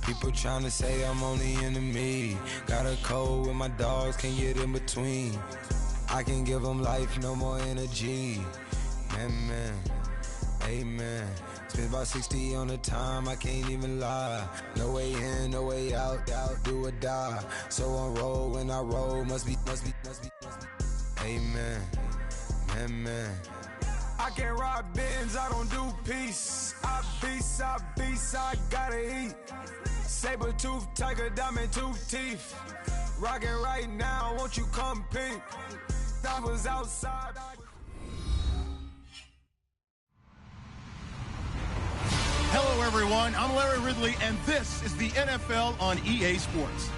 People tryna say I'm on the enemy. Got a code with my dogs, can't get in between. I can give them life, no more energy. Man, amen. Spent about 60 on the time, I can't even lie. No way in, no way out, do or die. So on road, when I roll, must be. Amen, man. I can't ride Benz, I don't do peace. I beast, I gotta eat. Saber tooth, tiger, diamond tooth teeth. Rockin' right now, won't you come peep? I was outside. Hello, everyone. I'm Larry Ridley, and this is the NFL on EA Sports.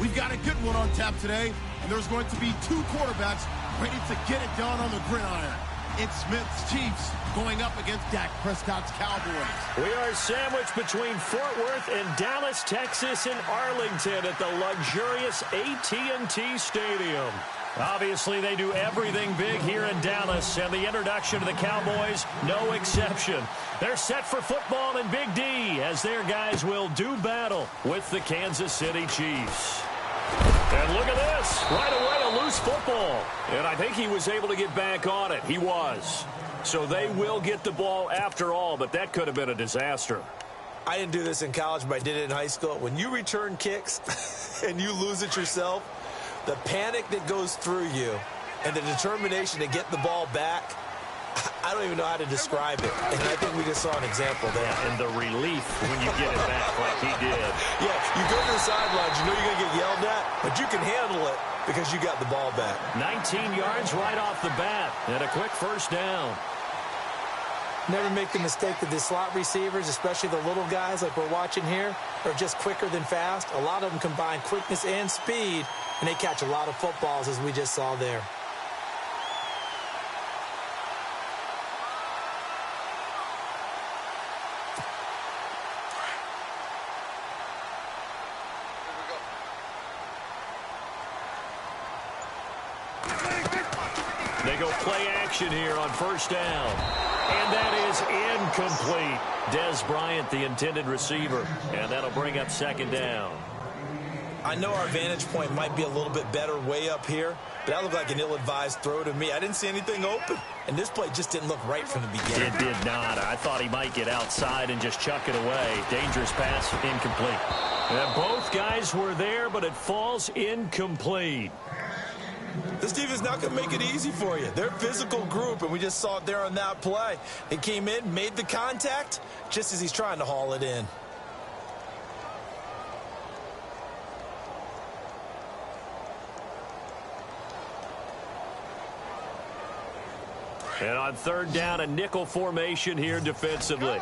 We've got a good one on tap today, and there's going to be two quarterbacks ready to get it done on the gridiron. It's Smith's Chiefs going up against Dak Prescott's Cowboys. We are sandwiched between Fort Worth and Dallas, Texas, and Arlington at the luxurious AT&T Stadium. Obviously, they do everything big here in Dallas, and the introduction to the Cowboys, no exception. They're set for football in Big D as their guys will do battle with the Kansas City Chiefs. And look at this. Right away, a loose football. And I think he was able to get back on it. He was. So they will get the ball after all, but that could have been a disaster. I didn't do this in college, but I did it in high school. When you return kicks and you lose it yourself, the panic that goes through you and the determination to get the ball back, I don't even know how to describe it. And I think we just saw an example there. Yeah, and the relief when you get it back like he did. Yeah, you go to the sidelines, you know you're going to get yelled at, but you can handle it because you got the ball back. 19 yards right off the bat and a quick first down. Never make the mistake that the slot receivers, especially the little guys like we're watching here, are just quicker than fast. A lot of them combine quickness and speed, and they catch a lot of footballs, as we just saw there. They go play action here on first down. And that is incomplete. Des Bryant, the intended receiver. And that'll bring up second down. I know our vantage point might be a little bit better way up here, but that looked like an ill-advised throw to me. I didn't see anything open. And this play just didn't look right from the beginning. It did not. I thought he might get outside and just chuck it away. Dangerous pass, incomplete. And both guys were there, but it falls incomplete. This defense is not going to make it easy for you. They're a physical group, and we just saw it there on that play. They came in, made the contact, just as he's trying to haul it in. And on third down, a nickel formation here defensively.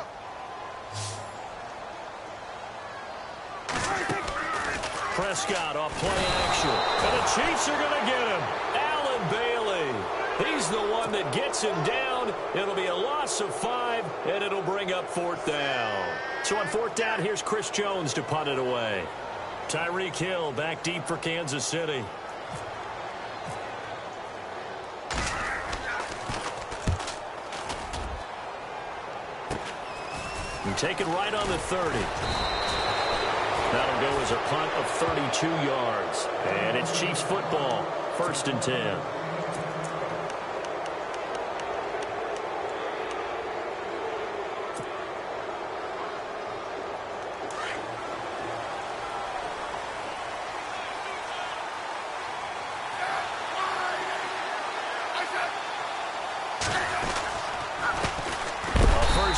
Prescott off play action. And the Chiefs are going to get him. Allen Bailey. He's the one that gets him down. It'll be a loss of 5, and it'll bring up fourth down. So on fourth down, here's Chris Jones to punt it away. Tyreek Hill back deep for Kansas City. And taken right on the 30. That'll go as a punt of 32 yards. And it's Chiefs football, 1st and 10.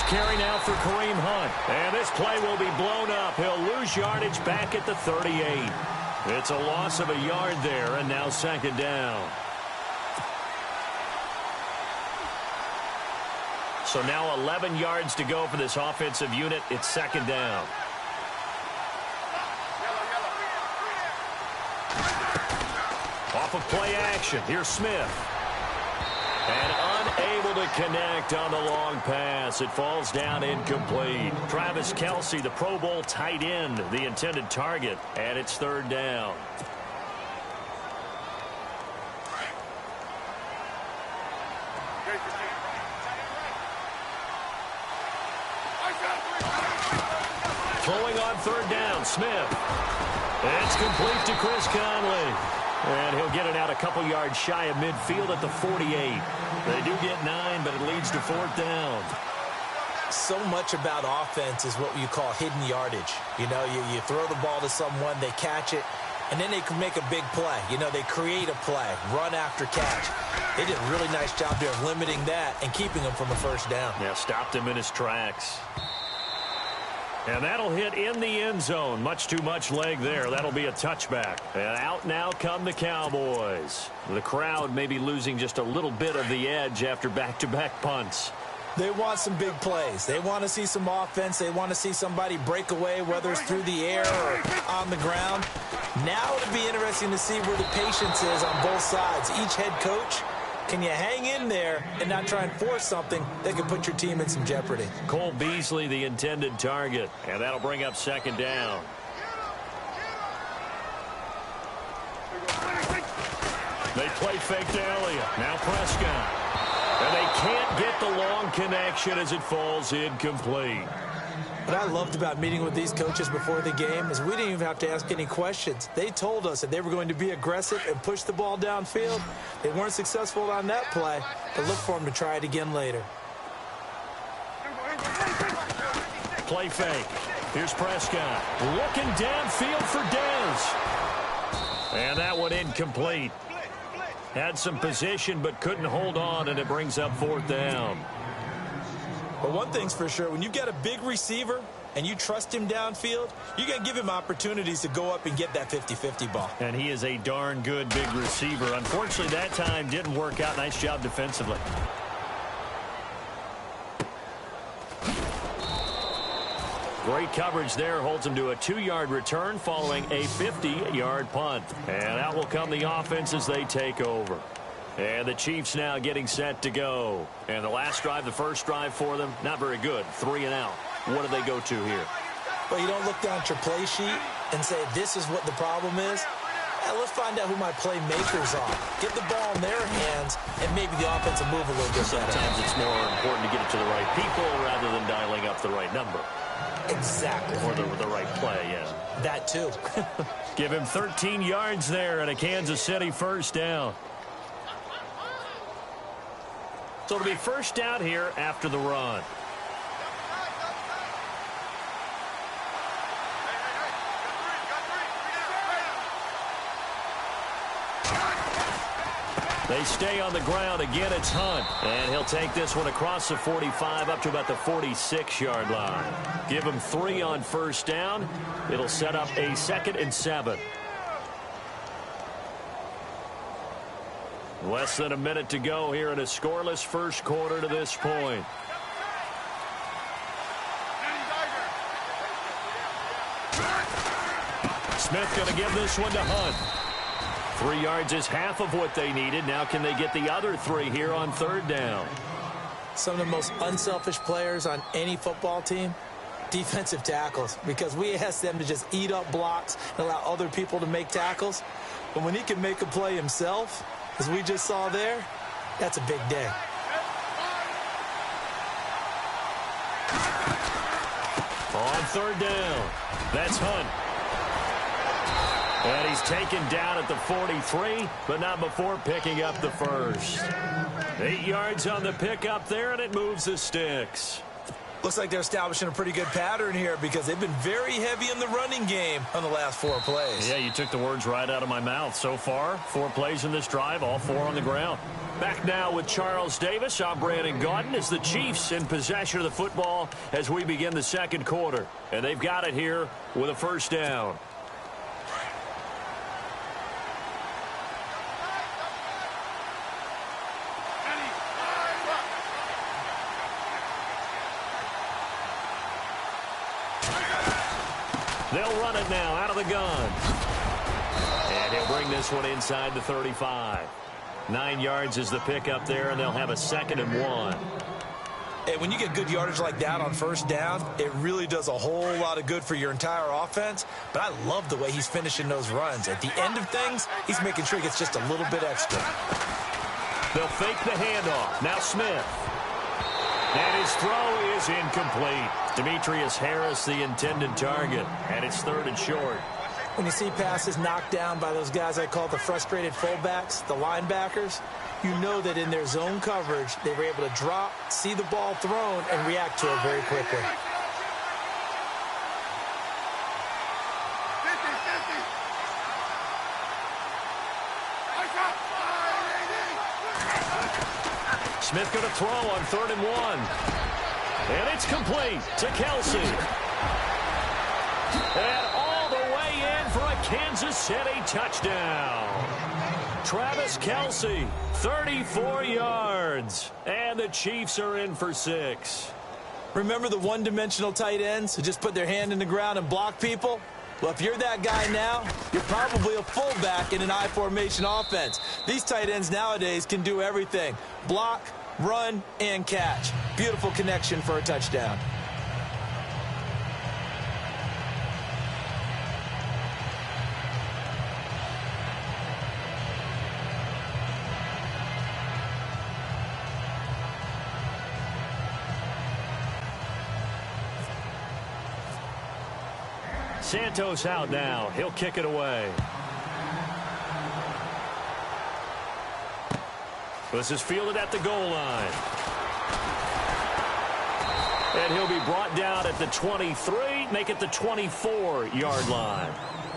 Carry now for Kareem Hunt. And this play will be blown up. He'll lose yardage back at the 38. It's a loss of a yard there, and now second down. So now 11 yards to go for this offensive unit. It's second down. Off of play action. Here's Smith. And unable to connect on the long pass. It falls down incomplete. Travis Kelce, the Pro Bowl tight end, the intended target. And it's third down. Throwing on third down, Smith. It's complete to Chris Conley. And he'll get it out a couple yards shy of midfield at the 48. They do get 9, but it leads to fourth down. So much about offense is what you call hidden yardage. You know, you throw the ball to someone, they catch it, and then they can make a big play. You know, they create a play, run after catch. They did a really nice job there of limiting that and keeping him from a first down. Yeah, stopped him in his tracks. And that'll hit in the end zone. Much too much leg there. That'll be a touchback. And out now come the Cowboys. The crowd may be losing just a little bit of the edge after back-to-back punts. They want some big plays. They want to see some offense. They want to see somebody break away, whether it's through the air or on the ground. Now it'll be interesting to see where the patience is on both sides. Each head coach, can you hang in there and not try and force something that could put your team in some jeopardy? Cole Beasley, the intended target, and that'll bring up second down. They play fake to Elliott. Now Prescott. And they can't get the long connection as it falls incomplete. What I loved about meeting with these coaches before the game is we didn't even have to ask any questions. They told us that they were going to be aggressive and push the ball downfield. They weren't successful on that play, but look for them to try it again later. Play fake. Here's Prescott. Looking downfield for Dez. And that one incomplete. Had some position but couldn't hold on, and it brings up fourth down. But one thing's for sure, when you've got a big receiver and you trust him downfield, you're going to give him opportunities to go up and get that 50-50 ball. And he is a darn good big receiver. Unfortunately, that time didn't work out. Nice job defensively. Great coverage there. Holds him to a 2-yard return following a 50-yard punt. And out will come the offense as they take over. And the Chiefs now getting set to go. And the last drive, the first drive for them, not very good. 3 and out. What do they go to here? Well, you don't look down at your play sheet and say, this is what the problem is. Let's find out who my playmakers are. Get the ball in their hands, and maybe the offense will move a little bit better. Sometimes it's more important to get it to the right people rather than dialing up the right number. Exactly. Or the right play, yeah. That too. Give him 13 yards there and a Kansas City first down. So it'll be first down here after the run. They stay on the ground. Again, it's Hunt. And he'll take this one across the 45 up to about the 46-yard line. Give him 3 on first down. It'll set up a 2nd and 7. Less than a minute to go here in a scoreless first quarter to this point. Smith going to give this one to Hunt. 3 yards is half of what they needed. Now can they get the other 3 here on third down? Some of the most unselfish players on any football team, defensive tackles, because we ask them to just eat up blocks and allow other people to make tackles. But when he can make a play himself, as we just saw there, that's a big day. On third down, that's Hunt. And he's taken down at the 43, but not before picking up the first. 8 yards on the pickup there, and it moves the sticks. Looks like they're establishing a pretty good pattern here because they've been very heavy in the running game on the last 4 plays. Yeah, you took the words right out of my mouth. So far, 4 plays in this drive, all 4 on the ground. Back now with Charles Davis. I'm Brandon Gaudin as the Chiefs in possession of the football as we begin the second quarter. And they've got it here with a first down. They'll run it now out of the gun. And he'll bring this one inside the 35. 9 yards is the pickup there, and they'll have a 2nd and 1. And when you get good yardage like that on first down, it really does a whole lot of good for your entire offense. But I love the way he's finishing those runs. At the end of things, he's making sure he gets just a little bit extra. They'll fake the handoff. Now Smith. And his throw is incomplete. Demetrius Harris, the intended target. And it's 3rd and short. When you see passes knocked down by those guys I call the frustrated fullbacks, the linebackers, you know that in their zone coverage, they were able to drop, see the ball thrown, and react to it very quickly. Smith going to throw on 3rd and 1. And it's complete to Kelsey. And all the way in for a Kansas City touchdown. Travis Kelsey, 34 yards. And the Chiefs are in for 6. Remember the one-dimensional tight ends who just put their hand in the ground and block people? Well, if you're that guy now, you're probably a fullback in an I-formation offense. These tight ends nowadays can do everything. Block, run, and catch. Beautiful connection for a touchdown. Santos out now. He'll kick it away. This is fielded at the goal line. And he'll be brought down at the 23, make it the 24-yard line.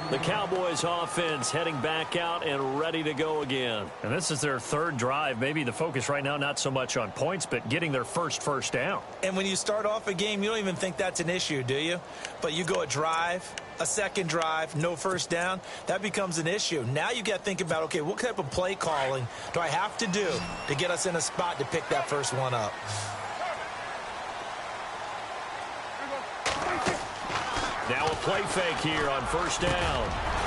The Cowboys offense heading back out and ready to go again. And this is their 3rd drive. Maybe the focus right now not so much on points, but getting their first down. And when you start off a game, you don't even think that's an issue, do you? But you go a drive, a second drive, no first down, that becomes an issue. Now you got to think about, okay, what type of play calling do I have to do to get us in a spot to pick that first one up? Now a play fake here on 1st down.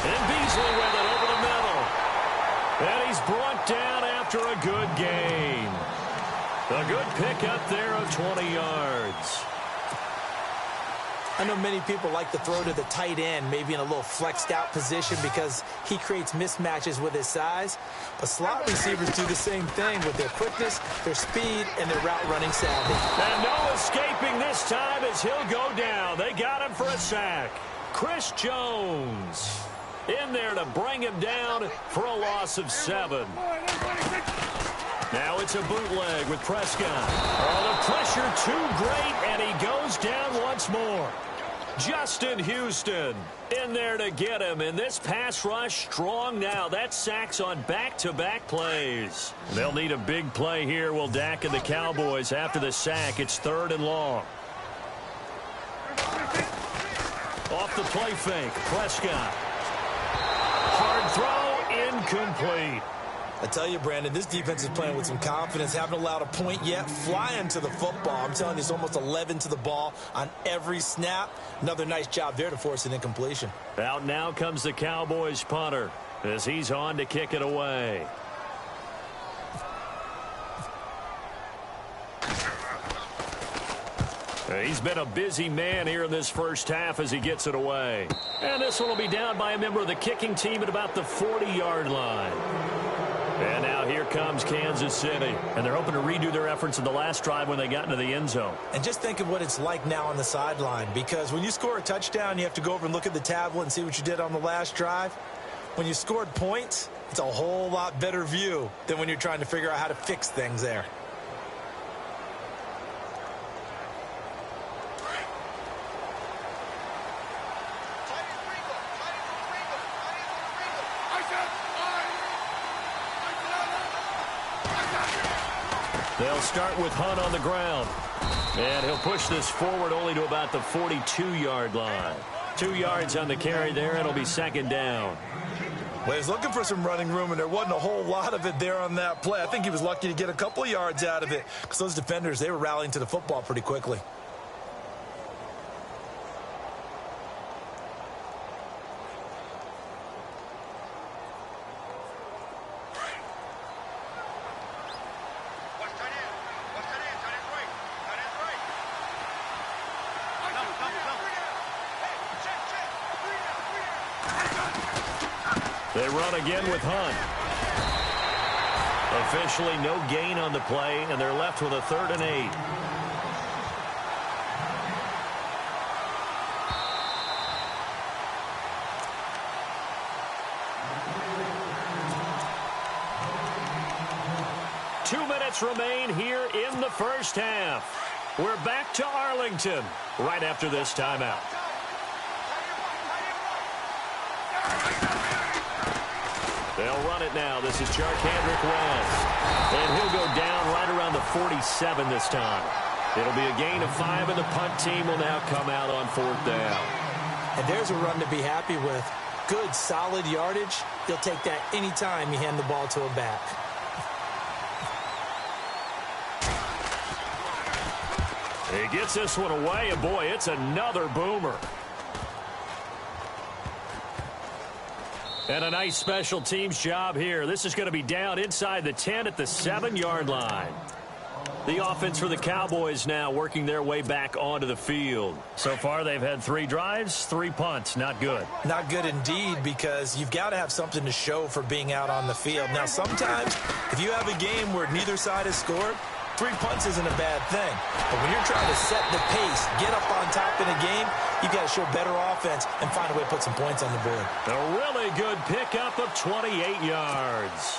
And Beasley with it over the middle. And he's brought down after a good gain. A good pickup there of 20 yards. I know many people like to throw to the tight end, maybe in a little flexed out position because he creates mismatches with his size. But slot receivers do the same thing with their quickness, their speed, and their route running savvy. And no escaping this time as he'll go down. They got him for a sack. Chris Jones in there to bring him down for a loss of 7. Now it's a bootleg with Prescott. Oh, the pressure too great, and he goes down once more. Justin Houston in there to get him, and this pass rush strong now. That's sacks on back-to-back plays. They'll need a big play here, will Dak and the Cowboys after the sack. It's 3rd and long. Off the play fake, Prescott. Hard throw, incomplete. I tell you, Brandon, this defense is playing with some confidence. Haven't allowed a point yet. Flying to the football. I'm telling you, it's almost 11 to the ball on every snap. Another nice job there to force an incompletion. Out now comes the Cowboys punter as he's on to kick it away. He's been a busy man here in this first half as he gets it away. And this one will be down by a member of the kicking team at about the 40-yard line. And now here comes Kansas City. And they're hoping to redo their efforts in the last drive when they got into the end zone. And just think of what it's like now on the sideline. Because when you score a touchdown, you have to go over and look at the tablet and see what you did on the last drive. When you scored points, it's a whole lot better view than when you're trying to figure out how to fix things there. They'll start with Hunt on the ground. And he'll push this forward only to about the 42-yard line. 2 yards on the carry there. It'll be 2nd down. Well, he's looking for some running room, and there wasn't a whole lot of it there on that play. I think he was lucky to get a couple of yards out of it because those defenders, they were rallying to the football pretty quickly. They run again with Hunt. Officially no gain on the play, and they're left with a 3rd and 8. Remain here in the first half. We're back to Arlington right after this timeout. They'll run it now. This is Charkandrick West. And he'll go down right around the 47 this time. It'll be a gain of 5, and the punt team will now come out on 4th down. And there's a run to be happy with. Good, solid yardage. You'll take that anytime you hand the ball to a back. He gets this one away, and boy, it's another boomer. And a nice special teams job here. This is going to be down inside the 10 at the 7-yard line. The offense for the Cowboys now working their way back onto the field. So far, they've had 3 drives, 3 punts. Not good. Not good indeed, because you've got to have something to show for being out on the field. Now, sometimes, if you have a game where neither side has scored, 3 punts isn't a bad thing. But when you're trying to set the pace, get up on top in a game, you've got to show better offense and find a way to put some points on the board. A really good pickup of 28 yards.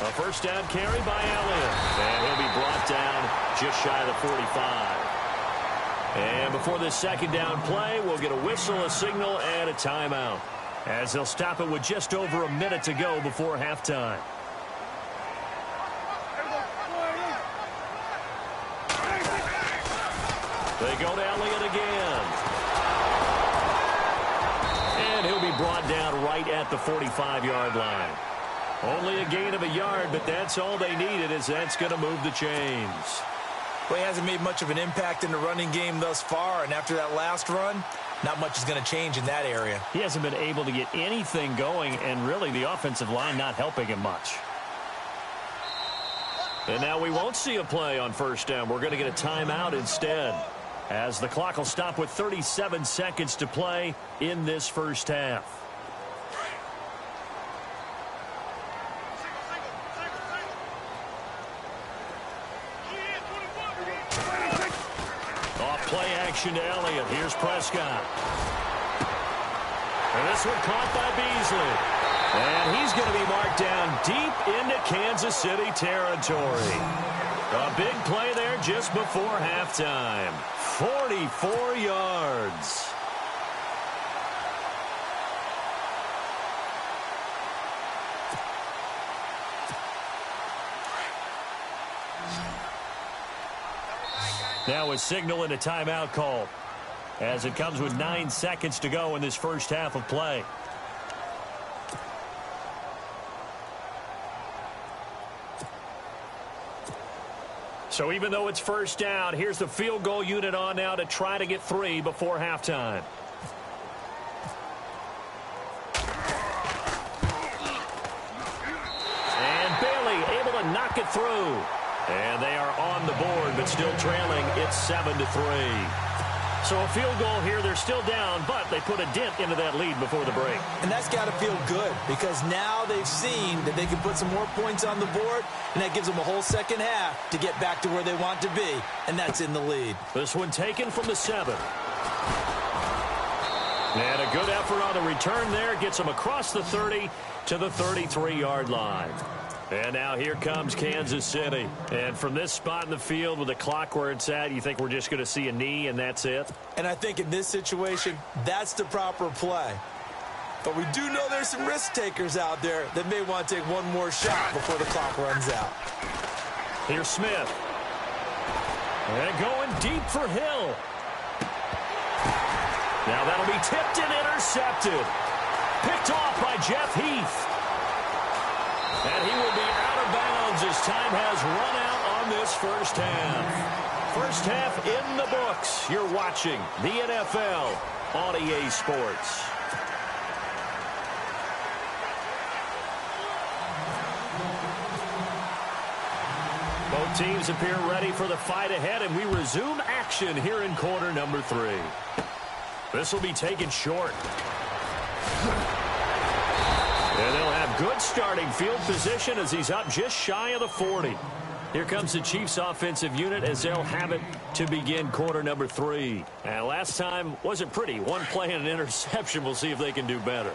A first down carry by Elliott. And he'll be brought down just shy of the 45. And before this 2nd down play, we'll get a whistle, a signal, and a timeout, as they'll stop it with just over a minute to go before halftime. They go to Elliott again. And he'll be brought down right at the 45-yard line. Only a gain of a yard, but that's all they needed, as that's going to move the chains. Well, he hasn't made much of an impact in the running game thus far, and after that last run, not much is going to change in that area. He hasn't been able to get anything going, and really the offensive line not helping him much. And now we won't see a play on first down. We're going to get a timeout instead, as the clock will stop with 37 seconds to play in this first half. Play action to Elliott. Here's Prescott. And this one caught by Beasley. And he's going to be marked down deep into Kansas City territory. A big play there just before halftime. 44 yards. Now a signal and a timeout call, as it comes with 9 seconds to go in this first half of play. So even though it's first down, here's the field goal unit on now to try to get 3 before halftime. And Bailey able to knock it through. And they are on the board, but still trailing. It's 7-3. So a field goal here. They're still down, but they put a dent into that lead before the break. And that's got to feel good, because now they've seen that they can put some more points on the board, and that gives them a whole second half to get back to where they want to be, and that's in the lead. This one taken from the 7. And a good effort on the return there. Gets them across the 30 to the 33-yard line. And now here comes Kansas City. And from this spot in the field with the clock where it's at, you think we're just going to see a knee and that's it? And I think in this situation, that's the proper play. But we do know there's some risk takers out there that may want to take one more shot before the clock runs out. Here's Smith. And going deep for Hill. Now that'll be tipped and intercepted. Picked off by Jeff Heath. And he will be out of bounds as time has run out on this first half. First half in the books. You're watching the NFL on EA Sports. Both teams appear ready for the fight ahead, and we resume action here in quarter number 3. This will be taken short. And they'll have good starting field position as he's up just shy of the 40. Here comes the Chiefs offensive unit as they'll have it to begin quarter number 3. And last time wasn't pretty. One play and an interception. We'll see if they can do better.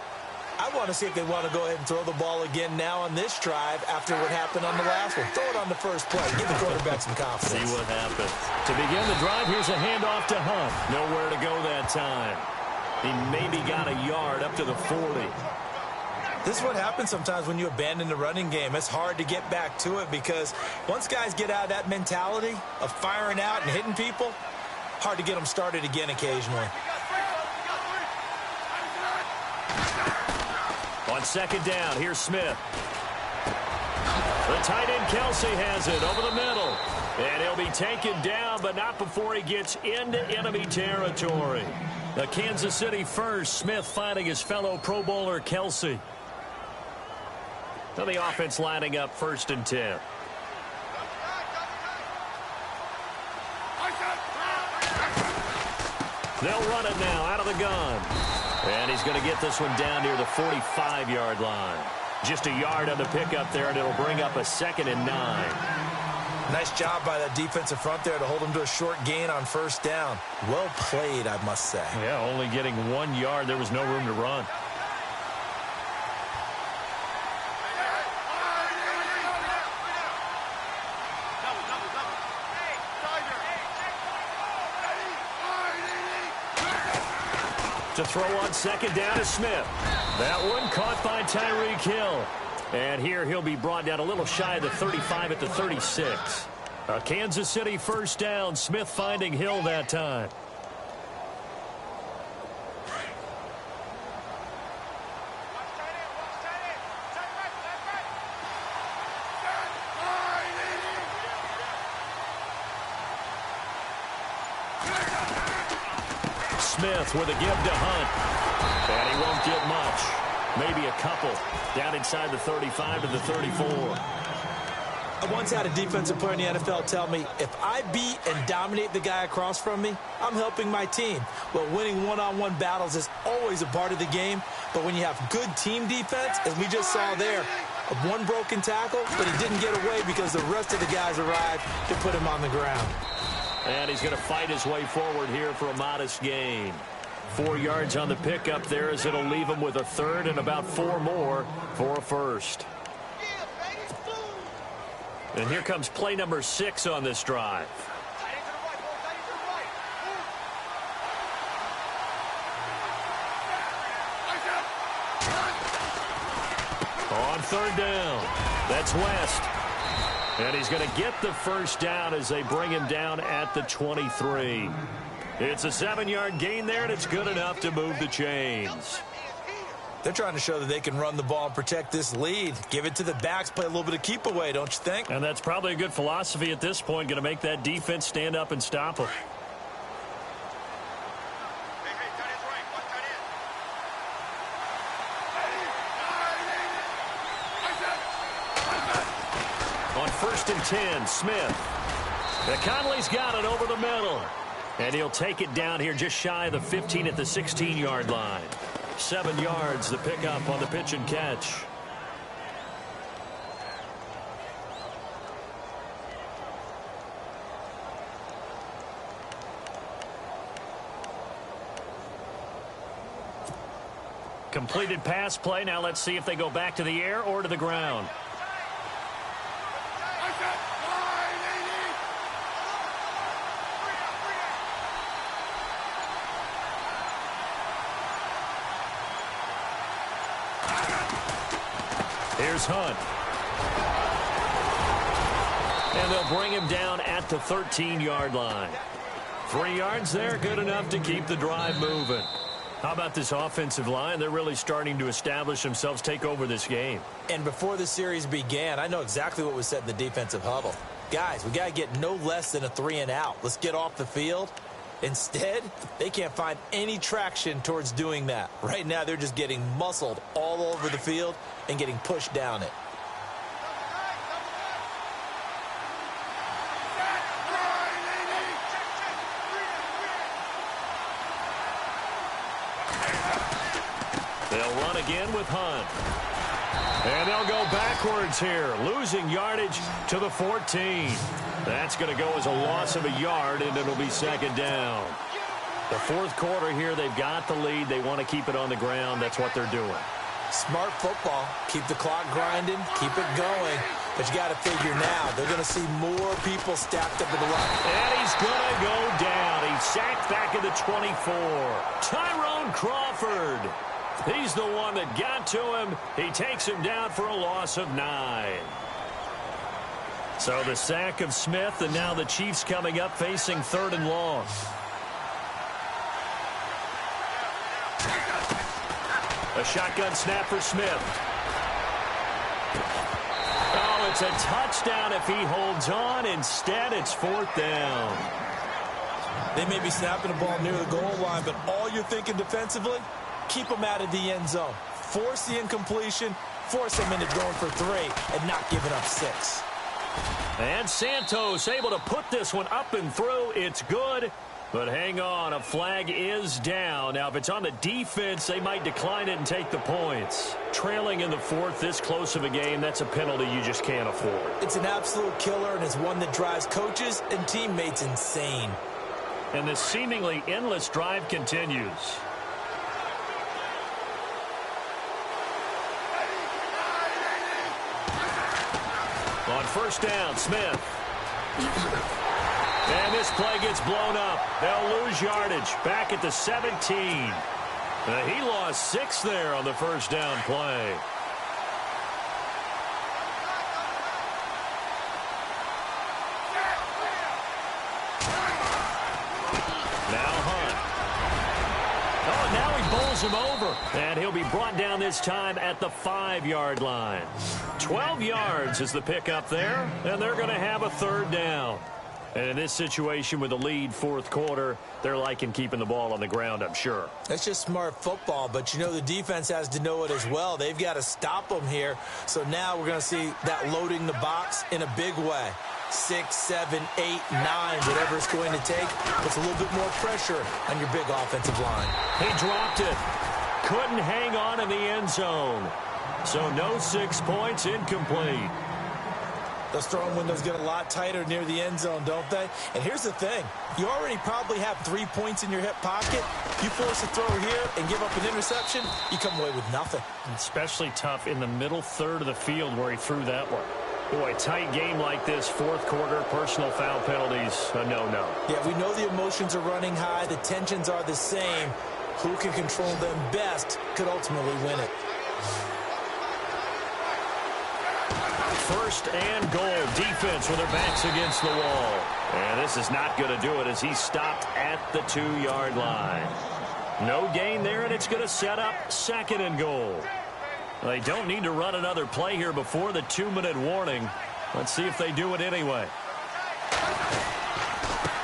I want to see if they want to go ahead and throw the ball again now on this drive after what happened on the last one. Throw it on the first play. Give the quarterback some confidence. See what happens. To begin the drive, here's a handoff to Hunt. Nowhere to go that time. He maybe got a yard up to the 40. This is what happens sometimes when you abandon the running game. It's hard to get back to it because once guys get out of that mentality of firing out and hitting people, hard to get them started again occasionally. On second down, here's Smith. The tight end Kelsey has it over the middle. And he'll be taken down, but not before he gets into enemy territory. The Kansas City first, Smith finding his fellow Pro Bowler Kelsey. Now the offense lining up 1st and 10. They'll run it now out of the gun. And he's going to get this one down near the 45-yard line. Just a yard on the pickup there, and it'll bring up a 2nd and 9. Nice job by that defensive front there to hold him to a short gain on 1st down. Well played, I must say. Yeah, only getting 1 yard. There was no room to run. To throw on 2nd down is Smith. That one caught by Tyreek Hill. And here he'll be brought down a little shy of the 35 at the 36. A Kansas City 1st down. Smith finding Hill that time. Smith with a give to Hunt. And he won't get much. Maybe a couple. Down inside the 35 to the 34. I once had a defensive player in the NFL tell me, if I beat and dominate the guy across from me, I'm helping my team. Well, winning one-on-one battles is always a part of the game. But when you have good team defense, as we just saw there, one broken tackle, but he didn't get away because the rest of the guys arrived to put him on the ground. And he's going to fight his way forward here for a modest gain. 4 yards on the pickup there as it'll leave him with a 3rd and about 4 more for a 1st. And here comes play number 6 on this drive. On 3rd down, that's West. And he's going to get the 1st down as they bring him down at the 23. It's a 7-yard gain there, and it's good enough to move the chains. They're trying to show that they can run the ball and protect this lead. Give it to the backs, play a little bit of keep away, don't you think? And that's probably a good philosophy at this point, going to make that defense stand up and stop them. On 1st and 10, Smith. Conley's got it over the middle. And he'll take it down here just shy of the 15 at the 16-yard line. 7 yards, the pickup on the pitch and catch. Completed pass play. Now let's see if they go back to the air or to the ground. Here's Hunt. And they'll bring him down at the 13-yard line. 3 yards there, good enough to keep the drive moving. How about this offensive line? They're really starting to establish themselves, take over this game. And before the series began, I know exactly what was said in the defensive huddle. Guys, we got to get no less than a 3 and out. Let's get off the field. Instead, they can't find any traction towards doing that. Right now, they're just getting muscled all over the field and getting pushed down it. again with Hunt. And they'll go backwards here, losing yardage to the 14. That's going to go as a loss of a yard, and it'll be second down. The fourth quarter here, they've got the lead. They want to keep it on the ground. That's what they're doing. Smart football. Keep the clock grinding. Keep it going. But you got to figure now, they're going to see more people stacked up in the line. And he's going to go down. He's sacked back at the 24. Tyrone Crawford. He's the one that got to him. He takes him down for a loss of 9. So the sack of Smith, and now the Chiefs coming up facing 3rd and long. A shotgun snap for Smith. Oh, it's a touchdown if he holds on. Instead, it's 4th down. They may be snapping the ball near the goal line, but all you're thinking defensively, keep them out of the end zone. Force the incompletion, force them into going for 3, and not giving up 6. And Santos able to put this one up and through. It's good. But hang on, a flag is down. Now, if it's on the defense, they might decline it and take the points. Trailing in the 4th, this close of a game, that's a penalty you just can't afford. It's an absolute killer, and it's one that drives coaches and teammates insane. And this seemingly endless drive continues. On 1st down, Smith. And this play gets blown up. They'll lose yardage back at the 17. He lost 6 there on the 1st down play. Now Hunt. Oh, now he bowls him over. And he'll be brought down this time at the 5-yard line. 12 yards is the pickup there, and they're going to have a 3rd down. And in this situation with the lead 4th quarter, they're liking keeping the ball on the ground, I'm sure. That's just smart football, but you know the defense has to know it as well. They've got to stop them here. So now we're going to see that loading the box in a big way. 6, 7, 8, 9, whatever it's going to take. Puts a little bit more pressure on your big offensive line. He dropped it. Couldn't hang on in the end zone. So no 6 points, incomplete. Those throwing windows get a lot tighter near the end zone, don't they? And here's the thing. You already probably have 3 points in your hip pocket. You force a throw here and give up an interception, you come away with nothing. Especially tough in the middle 3rd of the field where he threw that one. Boy, tight game like this, 4th quarter, personal foul penalties, a no-no. Yeah, we know the emotions are running high. The tensions are the same. Who can control them best could ultimately win it. 1st and goal. Defense with their backs against the wall. And this is not going to do it as he stopped at the 2-yard line. No gain there, and it's going to set up 2nd and goal. They don't need to run another play here before the 2-minute warning. Let's see if they do it anyway.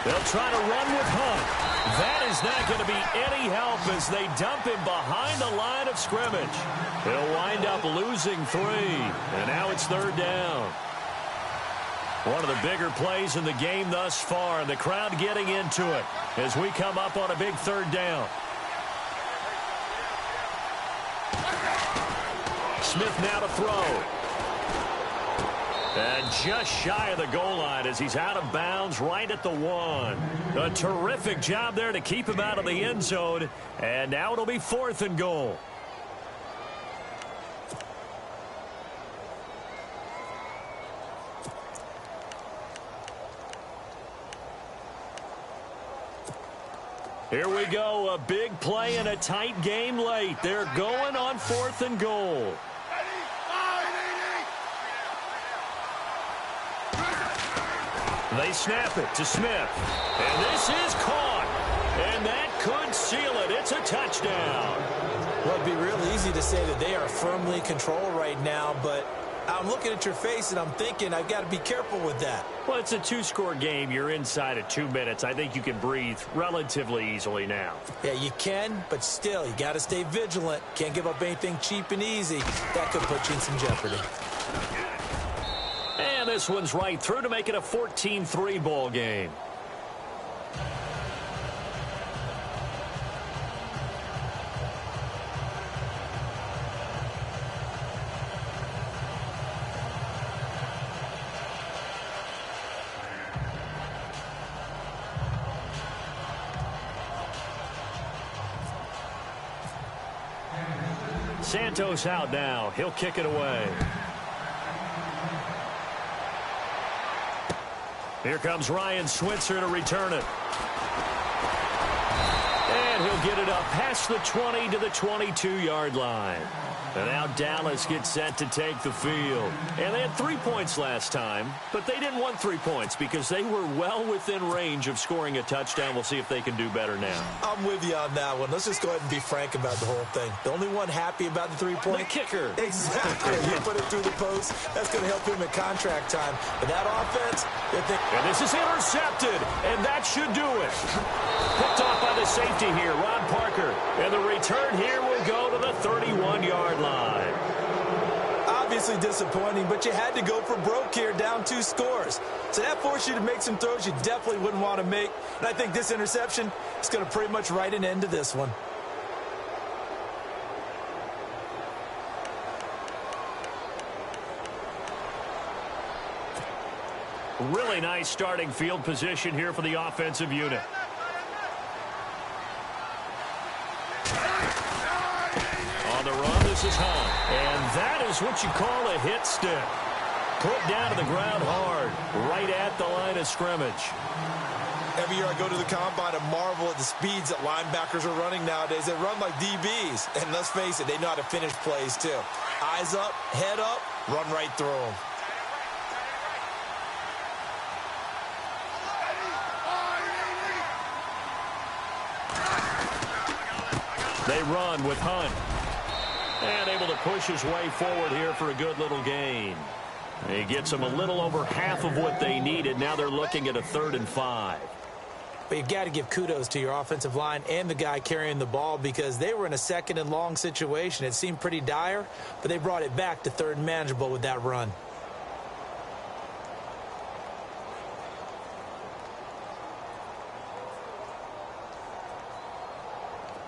They'll try to run with Hunt. That is not going to be any help as they dump him behind the line of scrimmage. He'll wind up losing 3, and now it's 3rd down. One of the bigger plays in the game thus far, and the crowd getting into it as we come up on a big 3rd down. Smith now to throw. And just shy of the goal line as he's out of bounds right at the 1. A terrific job there to keep him out of the end zone. And now it'll be 4th and goal. Here we go. A big play in a tight game late. They're going on 4th and goal. They snap it to Smith. And this is caught. And that could seal it. It's a touchdown. Well, it'd be real easy to say that they are firmly in control right now, but I'm looking at your face and I'm thinking I've got to be careful with that. Well, it's a 2-score game. You're inside of 2 minutes. I think you can breathe relatively easily now. Yeah, you can, but still, you got to stay vigilant. Can't give up anything cheap and easy. That could put you in some jeopardy. And this one's right through to make it a 14-3 ball game. Santos out now. He'll kick it away. Here comes Ryan Switzer to return it. And he'll get it up past the 20 to the 22-yard line. And now Dallas gets set to take the field. And they had 3 points last time, but they didn't want 3 points because they were well within range of scoring a touchdown. We'll see if they can do better now. I'm with you on that one. Let's just go ahead and be frank about the whole thing. The only one happy about the 3-point? The kicker. Exactly. You put it through the post. That's going to help him in contract time. But that offense, they think... And this is intercepted, and that should do it. Picked off by the safety here, Ron Parker. And the return here will go to the 31-yard line. Obviously disappointing, but you had to go for broke here, down 2 scores. So that forced you to make some throws you definitely wouldn't want to make. And I think this interception is going to pretty much write an end to this one. Really nice starting field position here for the offensive unit. On the run, this is Hunt. And that is what you call a hit stick. Put down to the ground hard, right at the line of scrimmage. Every year I go to the combine and marvel at the speeds that linebackers are running nowadays. They run like DBs. And let's face it, they know how to finish plays too. Eyes up, head up, run right through them. They run with Hunt. And able to push his way forward here for a good little gain. He gets them a little over half of what they needed. Now they're looking at a 3rd and 5. But you've got to give kudos to your offensive line and the guy carrying the ball because they were in a 2nd and long situation. It seemed pretty dire, but they brought it back to 3rd and manageable with that run.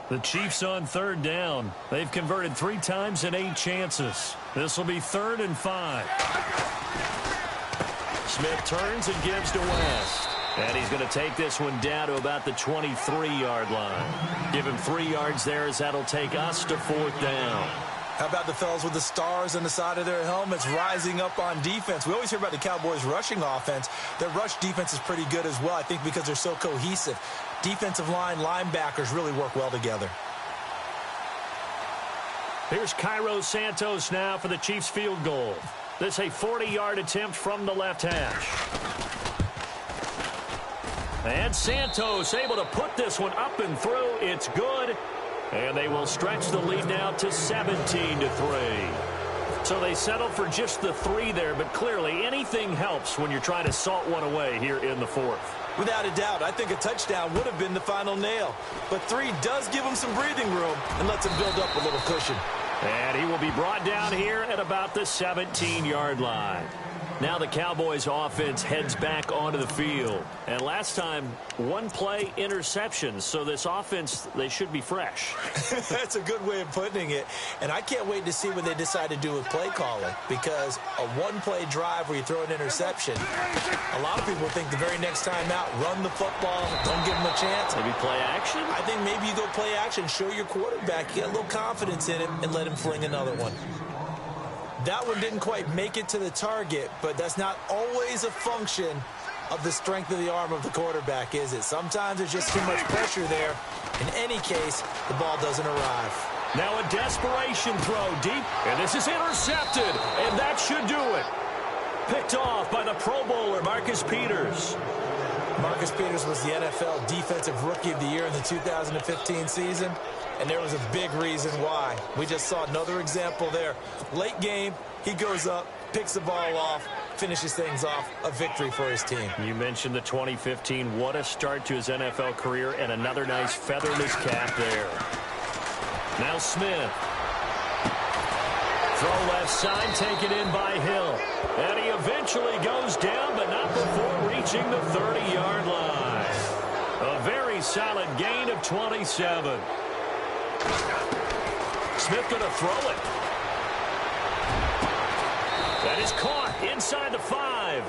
The Chiefs on 3rd down. They've converted 3 times in 8 chances. This will be 3rd and 5. Smith turns and gives to West. And he's going to take this one down to about the 23-yard line. Give him 3 yards there as that'll take us to 4th down. How about the fellas with the stars on the side of their helmets rising up on defense? We always hear about the Cowboys' rushing offense. Their rush defense is pretty good as well, I think, because they're so cohesive. Defensive line, linebackers really work well together. Here's Cairo Santos now for the Chiefs field goal. This a 40-yard attempt from the left hash. And Santos able to put this one up and through. It's good. And they will stretch the lead now to 17-3. So they settle for just the 3 there, but clearly anything helps when you're trying to salt one away here in the 4th. Without a doubt, I think a touchdown would have been the final nail. But 3 does give them some breathing room and lets them build up a little cushion. And he will be brought down here at about the 17-yard line. Now the Cowboys offense heads back onto the field. And last time, 1-play interceptions. So this offense, they should be fresh. That's a good way of putting it. And I can't wait to see what they decide to do with play calling. Because a 1-play drive where you throw an interception, a lot of people think the very next time out, run the football, don't give them a chance. Maybe play action? I think maybe you go play action, show your quarterback, get a little confidence in him, and let him fling another one. That one didn't quite make it to the target, but that's not always a function of the strength of the arm of the quarterback, is it? Sometimes there's just too much pressure there. In any case, the ball doesn't arrive. Now a desperation throw deep, and this is intercepted, and that should do it. Picked off by the Pro Bowler, Marcus Peters. Marcus Peters was the NFL Defensive Rookie of the Year in the 2015 season, and there was a big reason why. We just saw another example there. Late game, he goes up, picks the ball off, finishes things off, a victory for his team. You mentioned the 2015. What a start to his NFL career, and another nice feather in his cap there. Now Smith. Throw left side, taken in by Hill. And he eventually goes down, but not before reaching the 30-yard line. A very solid gain of 27. Smith going to throw it. That is caught inside the 5.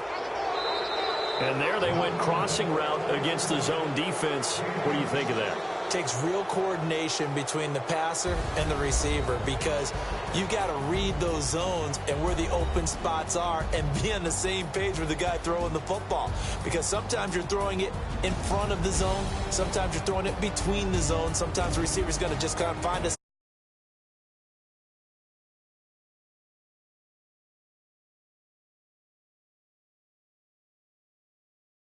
And there they went crossing route against the zone defense. What do you think of that? takes real coordination between the passer and the receiver, because you've got to read those zones and where the open spots are and be on the same page with the guy throwing the football. Because sometimes you're throwing it in front of the zone. Sometimes you're throwing it between the zones. Sometimes the receiver's going to just kind of find us.